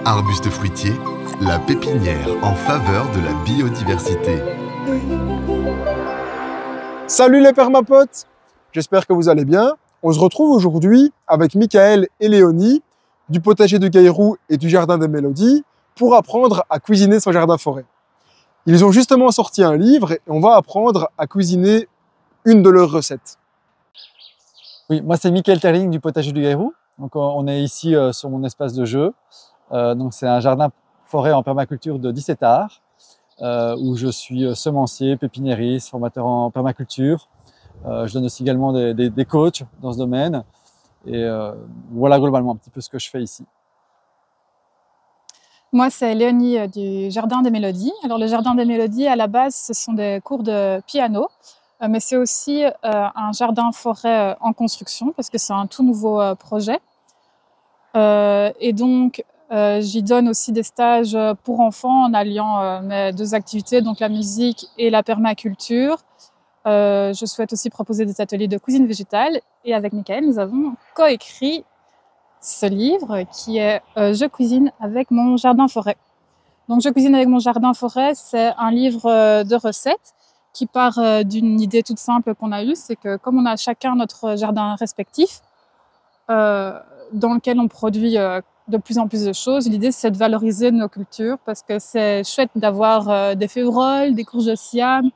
Arbuste fruitier, la pépinière en faveur de la biodiversité. Salut les permapotes, j'espère que vous allez bien. On se retrouve aujourd'hui avec Michael et Léonie du potager de Gaïrou et du jardin des Mélodies pour apprendre à cuisiner son jardin-forêt. Ils ont justement sorti un livre et on va apprendre à cuisiner une de leurs recettes. Oui, moi c'est Michael Terling du potager du Gaïrou. Donc on est ici sur mon espace de jeu. Donc c'est un jardin-forêt en permaculture de 17 arts où je suis semencier, pépiniériste, formateur en permaculture. Je donne aussi également des coachs dans ce domaine. Et voilà globalement un petit peu ce que je fais ici. Moi, c'est Léonie du Jardin des Mélodies. Alors, le Jardin des Mélodies, à la base, ce sont des cours de piano, mais c'est aussi un jardin-forêt en construction, parce que c'est un tout nouveau projet. Et donc, j'y donne aussi des stages pour enfants en alliant mes deux activités, donc la musique et la permaculture. Je souhaite aussi proposer des ateliers de cuisine végétale. Et avec Michael, nous avons coécrit ce livre qui est Je cuisine avec mon jardin-forêt. Donc, Je cuisine avec mon jardin-forêt, c'est un livre de recettes qui part d'une idée toute simple qu'on a eue, c'est que comme on a chacun notre jardin respectif, dans lequel on produit de plus en plus de choses, l'idée c'est de valoriser nos cultures parce que c'est chouette d'avoir des févroles, des courges de siam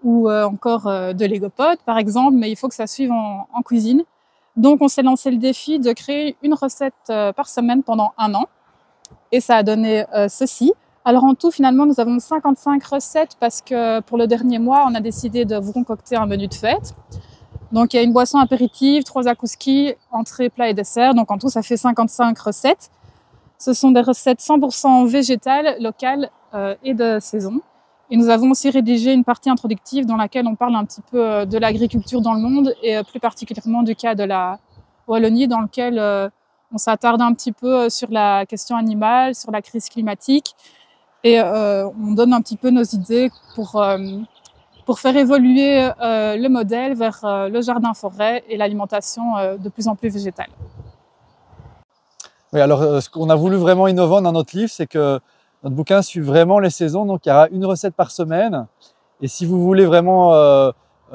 ou encore de l'égopote par exemple, mais il faut que ça suive en cuisine. Donc, on s'est lancé le défi de créer une recette par semaine pendant 1 an. Et ça a donné ceci. Alors, en tout, finalement, nous avons 55 recettes parce que pour le dernier mois, on a décidé de vous concocter un menu de fête. Donc, il y a une boisson apéritive, 3 akouskis, entrée, plat et dessert. Donc, en tout, ça fait 55 recettes. Ce sont des recettes 100% végétales, locales et de saison. Et nous avons aussi rédigé une partie introductive dans laquelle on parle un petit peu de l'agriculture dans le monde et plus particulièrement du cas de la Wallonie dans lequel on s'attarde un petit peu sur la question animale, sur la crise climatique et on donne un petit peu nos idées pour faire évoluer le modèle vers le jardin-forêt et l'alimentation de plus en plus végétale. Oui, alors ce qu'on a voulu vraiment innovant dans notre livre, c'est que notre bouquin suit vraiment les saisons, donc il y aura une recette par semaine. Et si vous voulez vraiment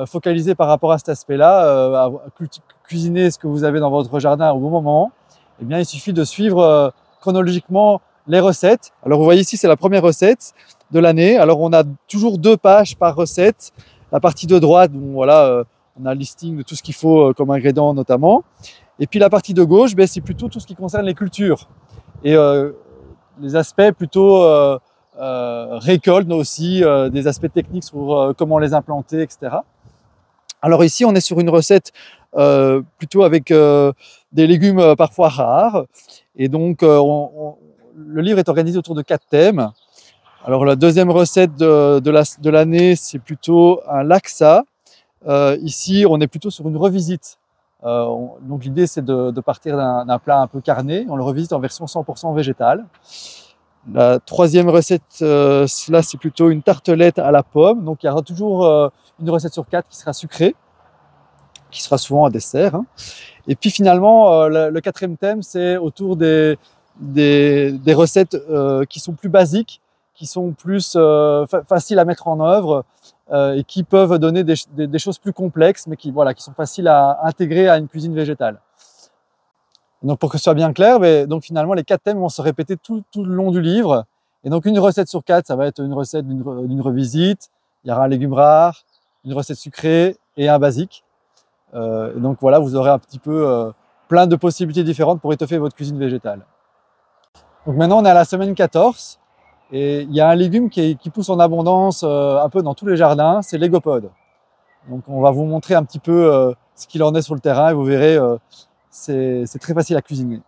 focaliser par rapport à cet aspect-là, cuisiner ce que vous avez dans votre jardin au bon moment, eh bien, il suffit de suivre chronologiquement les recettes. Alors vous voyez ici, c'est la première recette de l'année. Alors on a toujours 2 pages par recette. La partie de droite, bon, voilà, on a le listing de tout ce qu'il faut comme ingrédients notamment. Et puis la partie de gauche, ben, c'est plutôt tout ce qui concerne les cultures. Et les aspects plutôt récolte, mais aussi des aspects techniques sur comment les implanter, etc. Alors ici, on est sur une recette plutôt avec des légumes parfois rares. Et donc, le livre est organisé autour de 4 thèmes. Alors, la deuxième recette de l'année, c'est plutôt un laksa. Ici, on est plutôt sur une revisite. Donc l'idée c'est de partir d'un plat un peu carné, on le revisite en version 100% végétale. La troisième recette, là c'est plutôt une tartelette à la pomme, donc il y aura toujours une recette sur 4 qui sera sucrée, qui sera souvent un dessert. Hein. Et puis finalement, le 4e thème c'est autour des recettes qui sont plus basiques, qui sont plus faciles à mettre en œuvre, et qui peuvent donner des choses plus complexes, mais qui sont faciles à intégrer à une cuisine végétale. Donc pour que ce soit bien clair, donc finalement les 4 thèmes vont se répéter tout le long du livre. Et donc une recette sur 4, ça va être une recette d'une revisite. Il y aura un légume rare, une recette sucrée et un basique. Et donc voilà, vous aurez un petit peu plein de possibilités différentes pour étoffer votre cuisine végétale. Donc maintenant on est à la semaine 14. Et il y a un légume qui pousse en abondance un peu dans tous les jardins, c'est l'égopode. Donc on va vous montrer un petit peu ce qu'il en est sur le terrain et vous verrez, c'est très facile à cuisiner.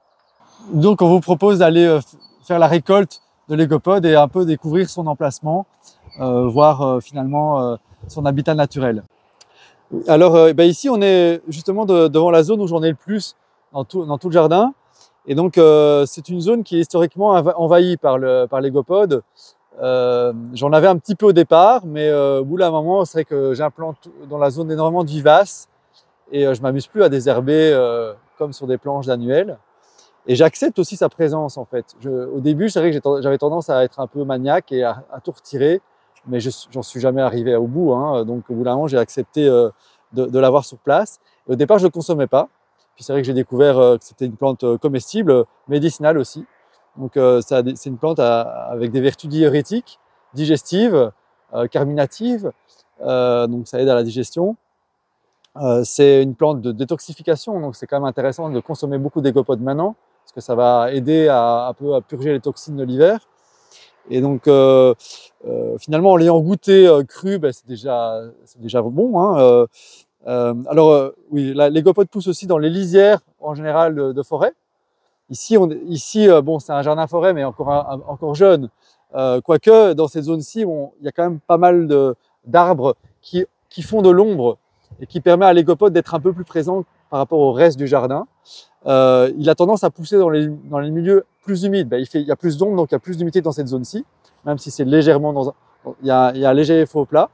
Donc on vous propose d'aller faire la récolte de l'égopode et un peu découvrir son emplacement, voir finalement son habitat naturel. Alors ici on est justement devant la zone où j'en ai le plus dans tout le jardin. Et donc, c'est une zone qui est historiquement envahie par l'égopode. J'en avais un petit peu au départ, mais au bout d'un moment, c'est vrai que j'implante dans la zone énormément de vivaces et je m'amuse plus à désherber comme sur des planches d'annuelles. Et j'accepte aussi sa présence en fait. Au début, c'est vrai que j'avais tendance à être un peu maniaque et à tout retirer, mais j'en suis jamais arrivé au bout. Hein. Donc au bout d'un moment, j'ai accepté de l'avoir sur place. Et au départ, je ne le consommais pas. Puis c'est vrai que j'ai découvert que c'était une plante comestible, médicinale aussi. Donc c'est une plante avec des vertus diurétiques, digestives, carminatives. Donc ça aide à la digestion. C'est une plante de détoxification, donc c'est quand même intéressant de consommer beaucoup d'égopodes maintenant, parce que ça va aider un peu à purger les toxines de l'hiver. Et donc finalement, en l'ayant goûté cru, ben, c'est déjà bon. Hein. Oui, l'égopode pousse aussi dans les lisières en général de forêt. Ici, bon, c'est un jardin-forêt, mais encore jeune. Quoique, dans cette zone-ci, il y a quand même pas mal d'arbres qui font de l'ombre et qui permet à l'égopode d'être un peu plus présent par rapport au reste du jardin. Il a tendance à pousser dans les milieux plus humides. Ben, il y a plus d'ombre, donc il y a plus d'humidité dans cette zone-ci, même si c'est légèrement il y a un léger faux plat.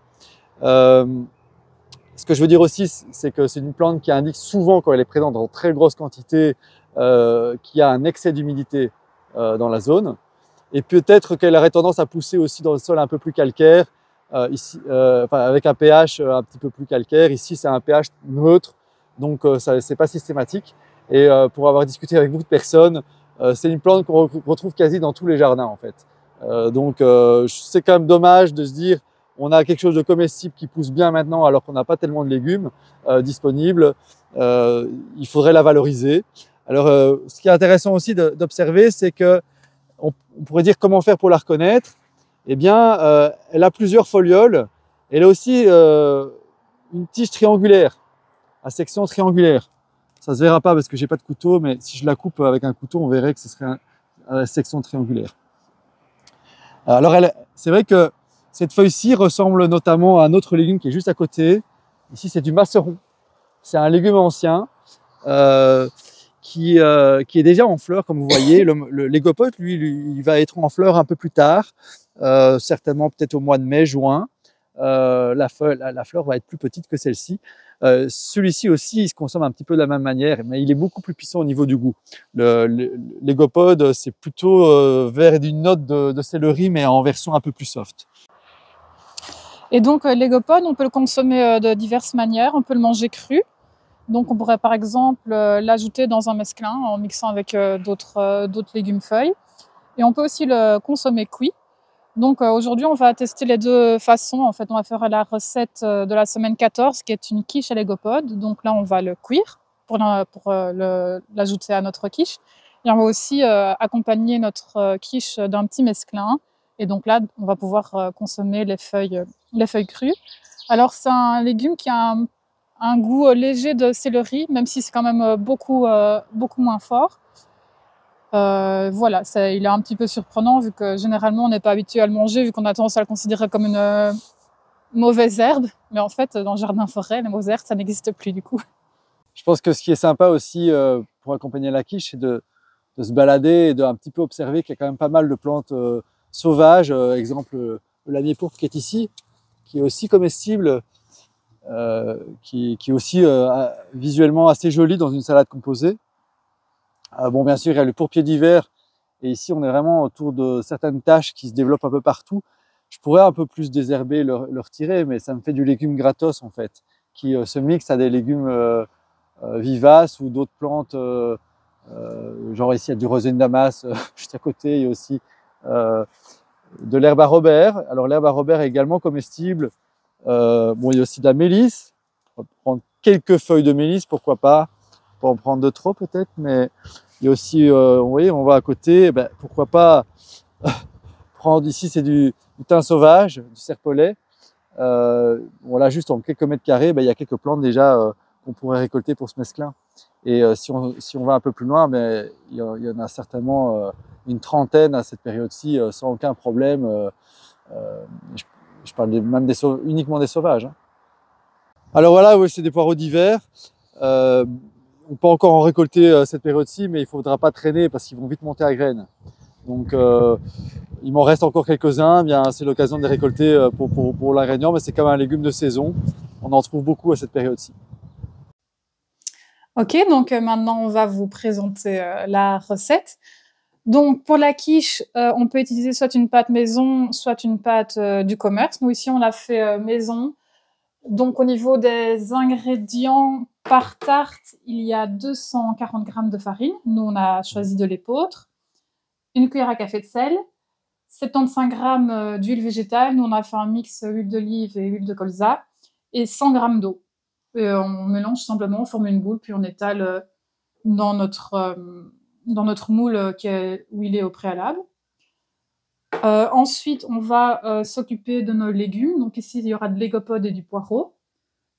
Ce que je veux dire aussi, c'est que c'est une plante qui indique souvent, quand elle est présente en très grosse quantité, qu'il y a un excès d'humidité dans la zone. Et peut-être qu'elle aurait tendance à pousser aussi dans le sol un peu plus calcaire, avec un pH un petit peu plus calcaire. Ici, c'est un pH neutre, donc c'est pas systématique. Et pour avoir discuté avec beaucoup de personnes, c'est une plante qu'on retrouve quasi dans tous les jardins en fait. Donc c'est quand même dommage de se dire on a quelque chose de comestible qui pousse bien maintenant alors qu'on n'a pas tellement de légumes disponibles. Il faudrait la valoriser. Alors ce qui est intéressant aussi d'observer, c'est que on pourrait dire comment faire pour la reconnaître. Eh bien, elle a plusieurs folioles. Elle a aussi une tige triangulaire, à section triangulaire. Ça se verra pas parce que j'ai pas de couteau, mais si je la coupe avec un couteau, on verrait que ce serait une section triangulaire. Alors, c'est vrai que cette feuille-ci ressemble notamment à un autre légume qui est juste à côté. Ici, c'est du macéron. C'est un légume ancien qui est déjà en fleur, comme vous voyez. L'égopode, lui, il va être en fleur un peu plus tard, certainement peut-être au mois de mai, juin. La fleur va être plus petite que celle-ci. Celui-ci aussi, il se consomme un petit peu de la même manière, mais il est beaucoup plus puissant au niveau du goût. L'égopode, c'est plutôt vers une note de céleri, mais en version un peu plus soft. Et donc l'égopode, on peut le consommer de diverses manières. On peut le manger cru. Donc on pourrait par exemple l'ajouter dans un mesclin en mixant avec d'autres légumes feuilles. Et on peut aussi le consommer cuit. Donc aujourd'hui, on va tester les deux façons. En fait, on va faire la recette de la semaine 14, qui est une quiche à l'égopode. Donc là, on va le cuire pour l'ajouter à notre quiche. Et on va aussi accompagner notre quiche d'un petit mesclin. Et donc là, on va pouvoir consommer les feuilles crues. Alors, c'est un légume qui a un goût léger de céleri, même si c'est quand même beaucoup moins fort. Voilà, il est un petit peu surprenant vu que généralement on n'est pas habitué à le manger, vu qu'on a tendance à le considérer comme une mauvaise herbe. Mais en fait, dans le jardin-forêt, les mauvaises herbes, ça n'existe plus du coup. Je pense que ce qui est sympa aussi pour accompagner la quiche, c'est de se balader et d'un petit peu observer qu'il y a quand même pas mal de plantes sauvages. Exemple, le lamier pourpre qui est ici, qui est aussi comestible, qui est aussi visuellement assez joli dans une salade composée. Bon, bien sûr, il y a le pourpier d'hiver, et ici, on est vraiment autour de certaines taches qui se développent un peu partout. Je pourrais un peu plus désherber, le retirer, mais ça me fait du légume gratos, en fait, qui se mixe à des légumes vivaces ou d'autres plantes, genre ici, il y a du rosin-damas juste à côté, il y a aussi de l'herbe à Robert. Alors, l'herbe à Robert est également comestible. Bon, il y a aussi de la mélisse. On va prendre quelques feuilles de mélisse, pourquoi pas. Pas en prendre de trop peut-être, mais il y a aussi, vous voyez, on va à côté, ben, pourquoi pas prendre ici, c'est du thym sauvage, du serpolet. Voilà, juste en quelques mètres carrés, ben, il y a quelques plantes déjà qu'on pourrait récolter pour ce mesclin. Et si on va un peu plus loin, ben, il y en a certainement une trentaine à cette période-ci sans aucun problème. Je parle même uniquement des sauvages. Hein. Alors voilà, oui, c'est des poireaux d'hiver. On peut encore en récolter cette période-ci, mais il ne faudra pas traîner parce qu'ils vont vite monter à graines. Donc il m'en reste encore quelques-uns. Bien, c'est l'occasion de les récolter pour l'ingrédient, mais c'est quand même un légume de saison. On en trouve beaucoup à cette période-ci. Ok, donc maintenant on va vous présenter la recette. Donc pour la quiche, on peut utiliser soit une pâte maison, soit une pâte du commerce. Nous ici on l'a fait maison. Donc au niveau des ingrédients, par tarte, il y a 240 g de farine. Nous on a choisi de l'épeautre. Une cuillère à café de sel. 75 g d'huile végétale. Nous on a fait un mix huile d'olive et huile de colza. Et 100 g d'eau. On mélange simplement, on forme une boule, puis on étale dans notre moule où il est au préalable. Ensuite, on va s'occuper de nos légumes. Donc ici, il y aura de l'égopode et du poireau.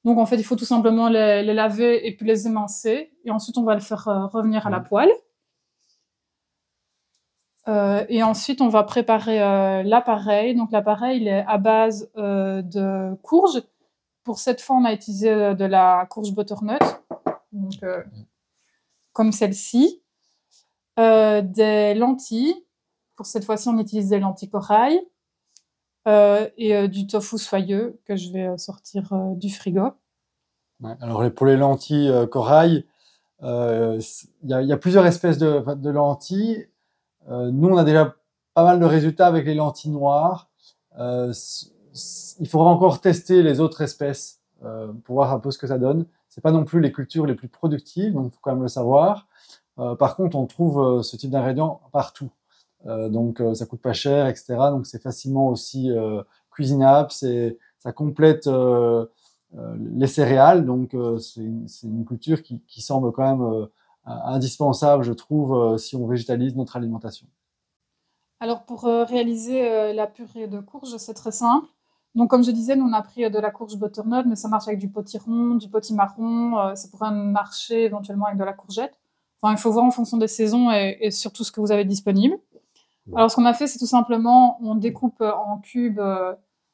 Donc en fait, il faut tout simplement les laver et puis les émincer. Et ensuite, on va le faire revenir à la poêle. Et ensuite, on va préparer l'appareil. Donc l'appareil, il est à base de courge. Pour cette fois, on a utilisé de la courge butternut, donc, comme celle-ci. Des lentilles. Pour cette fois-ci, on utilise des lentilles corail. Et du tofu soyeux que je vais sortir du frigo. Ouais, alors pour les lentilles corail, il y a plusieurs espèces de lentilles. Nous, on a déjà pas mal de résultats avec les lentilles noires. Il faudra encore tester les autres espèces pour voir un peu ce que ça donne. C'est pas non plus les cultures les plus productives, donc il faut quand même le savoir. Par contre, on trouve ce type d'ingrédients partout. Donc ça coûte pas cher, etc. Donc c'est facilement aussi cuisinable. Ça complète les céréales. Donc c'est une culture qui semble quand même indispensable, je trouve, si on végétalise notre alimentation. Alors pour réaliser la purée de courge, c'est très simple. Donc comme je disais, nous on a pris de la courge butternut, mais ça marche avec du potiron, du potimarron, ça pourrait marcher éventuellement avec de la courgette. Enfin, il faut voir en fonction des saisons et surtout ce que vous avez disponible. Alors ce qu'on a fait, c'est tout simplement, on découpe en cubes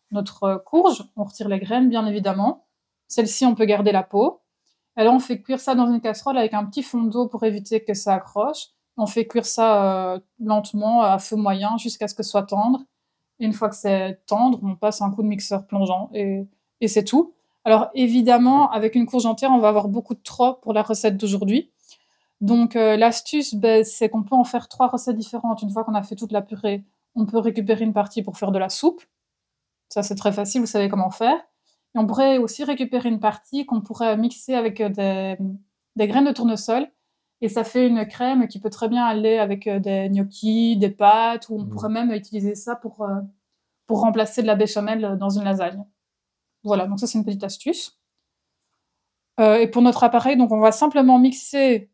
notre courge, on retire les graines bien évidemment. Celle-ci, on peut garder la peau. Et là, on fait cuire ça dans une casserole avec un petit fond d'eau pour éviter que ça accroche. On fait cuire ça lentement à feu moyen jusqu'à ce que ce soit tendre. Et une fois que c'est tendre, on passe un coup de mixeur plongeant et c'est tout. Alors évidemment, avec une courge entière, on va avoir beaucoup de trop pour la recette d'aujourd'hui. Donc l'astuce, c'est qu'on peut en faire 3 recettes différentes. Une fois qu'on a fait toute la purée, on peut récupérer une partie pour faire de la soupe. Ça, c'est très facile, vous savez comment faire. Et on pourrait aussi récupérer une partie qu'on pourrait mixer avec des graines de tournesol. Et ça fait une crème qui peut très bien aller avec des gnocchis, des pâtes, ou on pourrait même utiliser ça pour remplacer de la béchamel dans une lasagne. Voilà, donc ça c'est une petite astuce. Et pour notre appareil, donc on va simplement mixer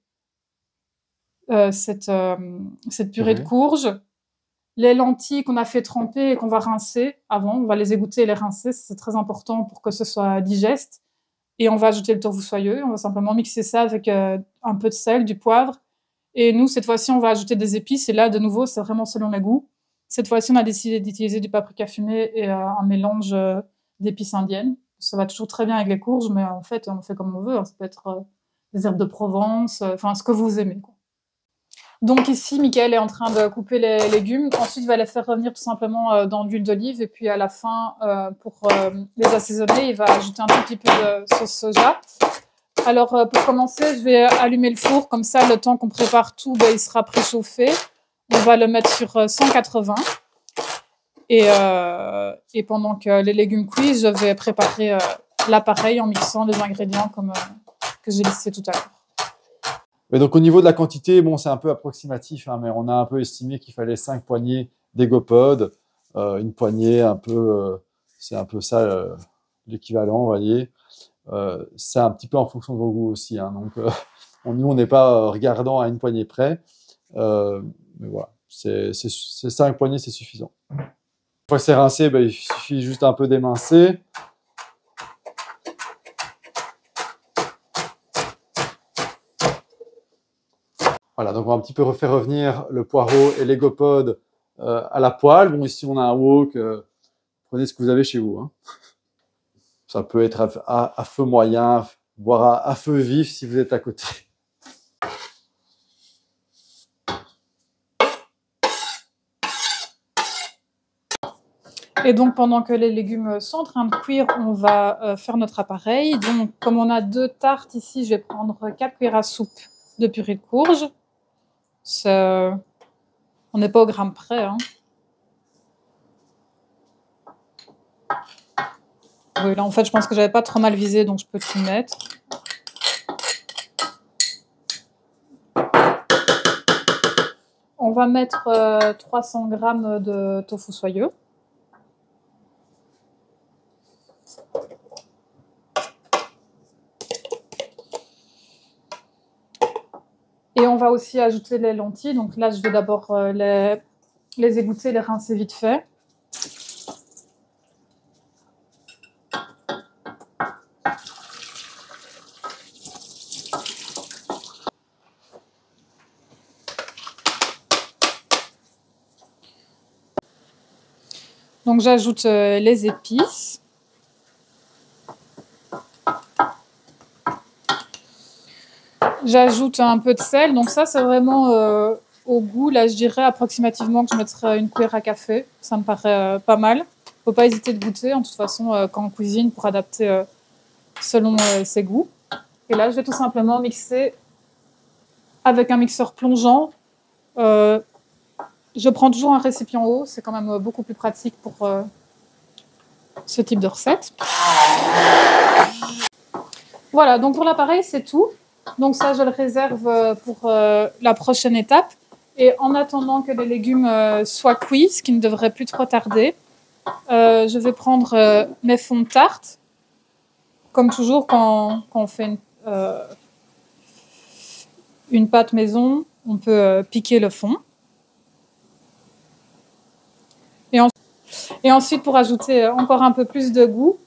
cette purée de courge, les lentilles qu'on a fait tremper et qu'on va rincer avant. On va les égoutter et les rincer, c'est très important pour que ce soit digeste. Et on va ajouter le tofu soyeux. On va simplement mixer ça avec un peu de sel, du poivre. Et nous, cette fois-ci, on va ajouter des épices. Et là, de nouveau, c'est vraiment selon les goûts. Cette fois-ci, on a décidé d'utiliser du paprika fumé et un mélange d'épices indiennes. Ça va toujours très bien avec les courges, mais en fait, on fait comme on veut. Ça peut être des herbes de Provence, enfin, ce que vous aimez, quoi. Donc ici, Mickaël est en train de couper les légumes. Ensuite, il va les faire revenir tout simplement dans de l'huile d'olive. Et puis à la fin, pour les assaisonner, il va ajouter un tout petit peu de sauce soja. Alors pour commencer, je vais allumer le four. Comme ça, le temps qu'on prépare tout, il sera préchauffé. On va le mettre sur 180. Et pendant que les légumes cuisent, je vais préparer l'appareil en mixant les ingrédients comme que j'ai listé tout à l'heure. Et donc, au niveau de la quantité, bon, c'est un peu approximatif, hein, mais on a un peu estimé qu'il fallait 5 poignées d'égopodes, une poignée un peu, c'est un peu ça l'équivalent, vous voyez. C'est un petit peu en fonction de vos goûts aussi, hein, donc nous, on n'est pas regardant à une poignée près, mais voilà, c'est 5 poignées, c'est suffisant. Une fois que c'est rincé, il suffit juste un peu d'émincer. Voilà, donc on va un petit peu refaire revenir le poireau et l'égopode à la poêle. Bon, ici on a un wok, prenez ce que vous avez chez vous, hein. Ça peut être à feu moyen, voire à feu vif si vous êtes à côté. Et donc, pendant que les légumes sont en train de cuire, on va faire notre appareil. Donc, comme on a 2 tartes ici, je vais prendre 4 cuillères à soupe de purée de courge. On n'est pas au gramme près, hein. Oui, là, en fait, je pense que j'avais pas trop mal visé, donc je peux tout mettre. On va mettre 300 g de tofu soyeux. Et on va aussi ajouter les lentilles. Donc là, je vais d'abord les égoutter, les rincer vite fait. Donc j'ajoute les épices. J'ajoute un peu de sel. Donc ça, c'est vraiment au goût. Là, je dirais approximativement que je mettrai une cuillère à café. Ça me paraît pas mal. Il ne faut pas hésiter de goûter. En toute façon, quand on cuisine, pour adapter selon ses goûts. Et là, je vais tout simplement mixer avec un mixeur plongeant. Je prends toujours un récipient haut. C'est quand même beaucoup plus pratique pour ce type de recette. Voilà, donc pour l'appareil, c'est tout. Donc ça, je le réserve pour la prochaine étape. Et en attendant que les légumes soient cuits, ce qui ne devrait plus trop tarder, je vais prendre mes fonds de tarte. Comme toujours, quand on fait une pâte maison, on peut piquer le fond. Et ensuite, pour ajouter encore un peu plus de goût,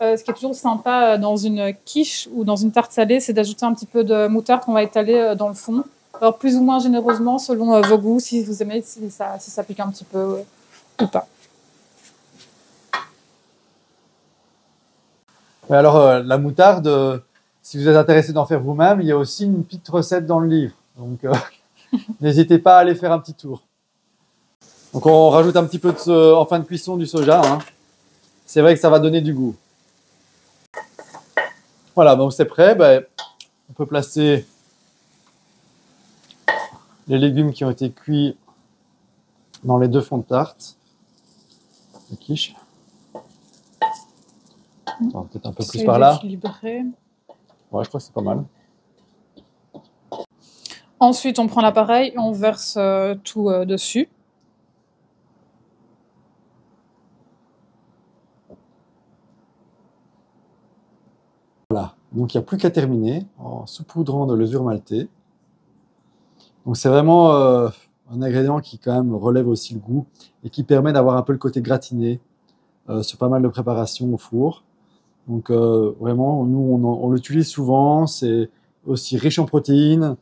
ce qui est toujours sympa dans une quiche ou dans une tarte salée, c'est d'ajouter un petit peu de moutarde qu'on va étaler dans le fond. Alors plus ou moins généreusement selon vos goûts, si vous aimez, si ça pique un petit peu ou pas. Alors la moutarde, si vous êtes intéressé d'en faire vous-même, il y a aussi une petite recette dans le livre. Donc n'hésitez pas à aller faire un petit tour. Donc on rajoute un petit peu en fin de cuisson du soja, hein. C'est vrai que ça va donner du goût. Voilà, donc c'est prêt. On peut placer les légumes qui ont été cuits dans les 2 fonds de tarte. De quiche. Peut-être un peu plus par là. Ouais, je crois que c'est pas mal. Ensuite, on prend l'appareil et on verse tout dessus. Voilà, donc il n'y a plus qu'à terminer en saupoudrant de levure maltée. Donc c'est vraiment un ingrédient qui quand même relève aussi le goût et qui permet d'avoir un peu le côté gratiné sur pas mal de préparations au four. Donc vraiment, nous on l'utilise souvent, c'est aussi riche en protéines,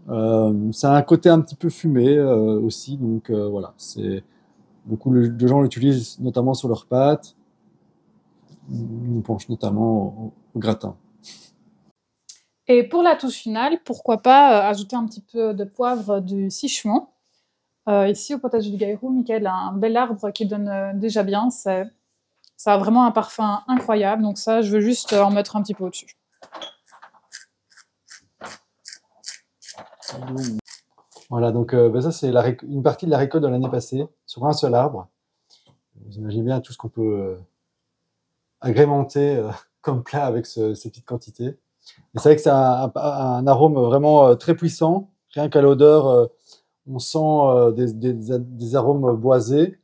ça a un côté un petit peu fumé aussi, donc voilà, beaucoup de gens l'utilisent notamment sur leurs pâtes. On penche notamment au gratin. Et pour la touche finale, pourquoi pas ajouter un petit peu de poivre du Sichuan. Ici, au potager du Gaïrou, Michael a un bel arbre qui donne déjà bien. Ça a vraiment un parfum incroyable. Donc ça, je veux juste en mettre un petit peu au-dessus. Voilà, donc ça, c'est une partie de la récolte de l'année passée, sur un seul arbre. Vous imaginez bien tout ce qu'on peut agrémenter comme plat avec ces petites quantités. Et c'est vrai que ça a un arôme vraiment très puissant. Rien qu'à l'odeur, on sent des arômes boisés.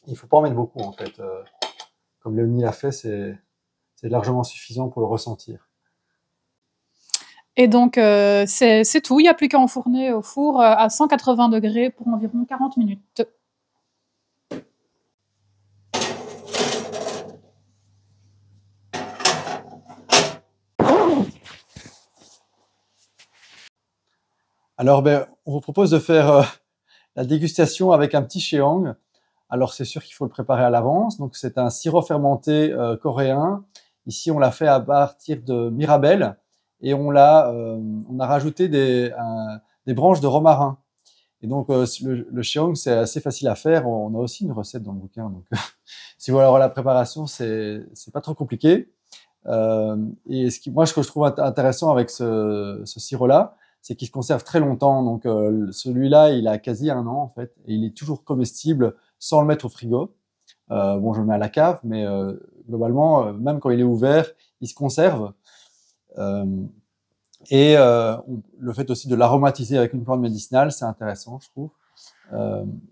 Il ne faut pas en mettre beaucoup, en fait. Comme Léonie l'a fait, c'est largement suffisant pour le ressentir. Et donc, c'est tout. Il n'y a plus qu'à enfourner au four à 180 degrés pour environ 40 minutes. Alors, on vous propose de faire la dégustation avec un petit sheong. Alors, c'est sûr qu'il faut le préparer à l'avance. Donc, c'est un sirop fermenté coréen. Ici, on l'a fait à partir de mirabelle et on a rajouté des branches de romarin. Et donc, le sheong, c'est assez facile à faire. On a aussi une recette dans le bouquin. Donc, si vous voulez avoir la préparation, c'est pas trop compliqué. Et ce que je trouve intéressant avec ce sirop-là, c'est qu'il se conserve très longtemps. Donc, celui-là, il a quasi 1 an, en fait. Et il est toujours comestible sans le mettre au frigo. Bon, je le mets à la cave, mais globalement, même quand il est ouvert, il se conserve. Le fait aussi de l'aromatiser avec une plante médicinale, c'est intéressant, je trouve.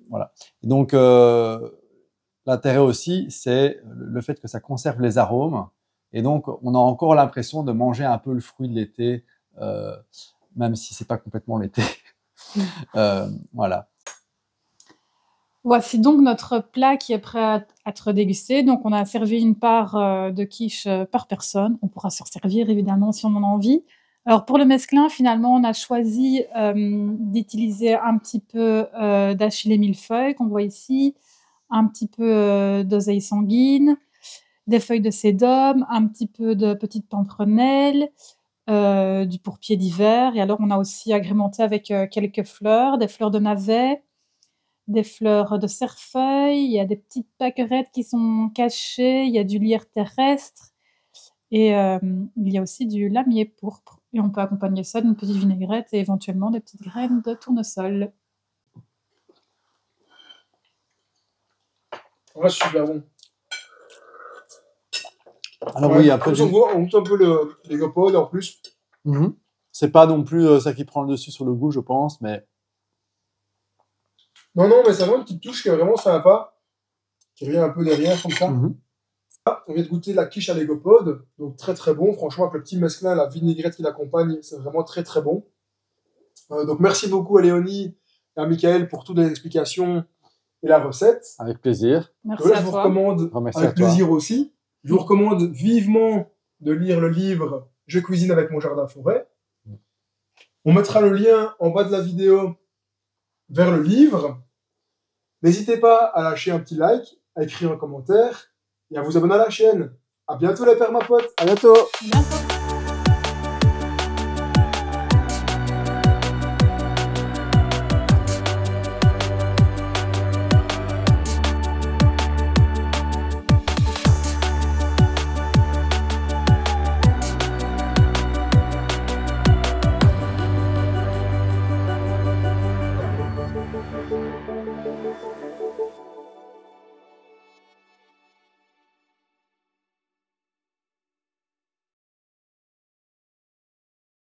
Voilà. Et donc, l'intérêt aussi, c'est le fait que ça conserve les arômes. Et donc, on a encore l'impression de manger un peu le fruit de l'été, même si c'est pas complètement l'été. Voilà. Voici donc notre plat qui est prêt à être dégusté. Donc, on a servi une part de quiche par personne. On pourra se servir, évidemment, si on en a envie. Alors, pour le mesclin, finalement, on a choisi d'utiliser un petit peu d'achillée millefeuille, qu'on voit ici, un petit peu d'oseille sanguine, des feuilles de sédum, un petit peu de petite pamprenelle, du pourpier d'hiver. Et alors, on a aussi agrémenté avec quelques fleurs, des fleurs de navet, des fleurs de cerfeuil, il y a des petites pâquerettes qui sont cachées, il y a du lierre terrestre et il y a aussi du lamier pourpre. Et on peut accompagner ça d'une petite vinaigrette et éventuellement des petites graines de tournesol. Ouais, super bon. Alors oui, un peu on goûte un peu les gopodes en plus. C'est pas non plus ça qui prend le dessus sur le goût, je pense, mais... Non, mais c'est vraiment une petite touche qui est vraiment sympa, qui vient un peu derrière, comme ça. On vient de goûter la quiche à l'égopode, donc très très bon. Franchement, avec le petit mesclin, la vinaigrette qui l'accompagne, c'est vraiment très très bon. Donc merci beaucoup à Léonie et à Michael pour toutes les explications et la recette. Avec plaisir. Merci à Je vous toi. recommande, avec plaisir aussi, je vous recommande vivement de lire le livre « Je cuisine avec mon jardin forêt ». On mettra le lien en bas de la vidéo vers le livre. N'hésitez pas à lâcher un petit like, à écrire un commentaire et à vous abonner à la chaîne. À bientôt les permapotes. À bientôt. À bientôt.